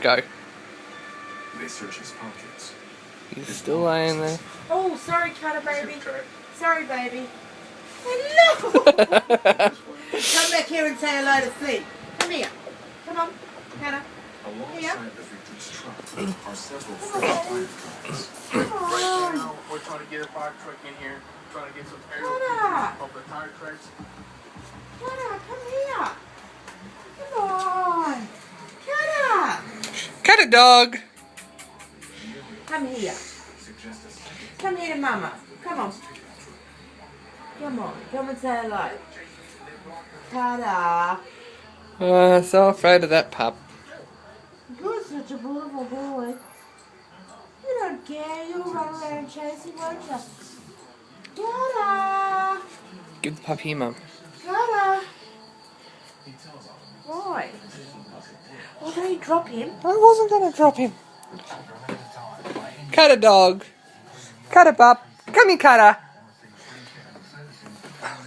go. They search his pockets. He's still laying there. Oh, sorry, Kutter, baby. Sorry, baby. Hello! Come back here and say hello to Flint. Come here. Come on, Kutter. Alongside the victim's truck are several fire trucks. Right now, we're trying to get a fire truck in here, trying to get some aerial pictures of the tire tracks. Kutter, come here. Come on. Kutter. Kutter dog. Come here. Come here to Mama. Come on. Come on. Come and say hello. Kutter. So afraid of that pup. You're such a beautiful boy. You don't care. You'll run around and chase him, won't you? Kutter. Give the pup here, Mum. Kutter. Why? Well, don't you drop him? I wasn't going to drop him. Kutter dog. Kutter pup. Come here, Kutter.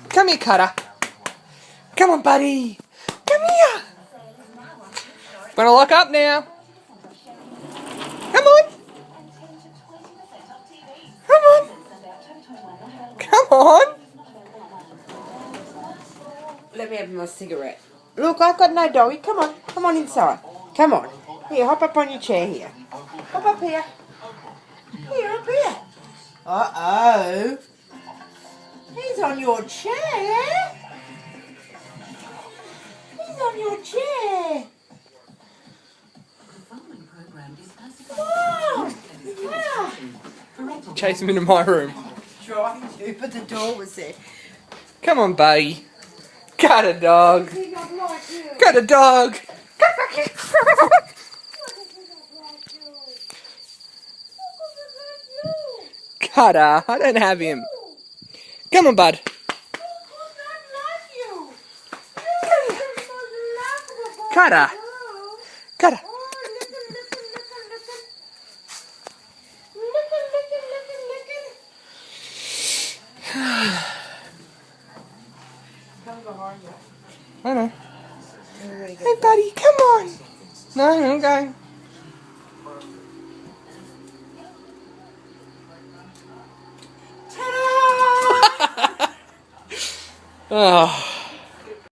Come here, Kutter. Come on, buddy. Come here. Wanna lock up now? Come on. Come on. Come on. Let me have my cigarette. Look, I've got no doggy. Come on. Come on inside. Come on. Here, hop up on your chair here. Hop up here. Here, up here. Uh-oh. He's on your chair. He's on your chair. Oh, yeah. Chase him into my room. Trying to, but the door was there. Come on, buddy. Kutter dog. Kutter dog. Kutter, I don't have him. Come on, bud. Kutter. Kutter. I know. Hey, buddy, come on. No, I'm going. Ta-da! Oh.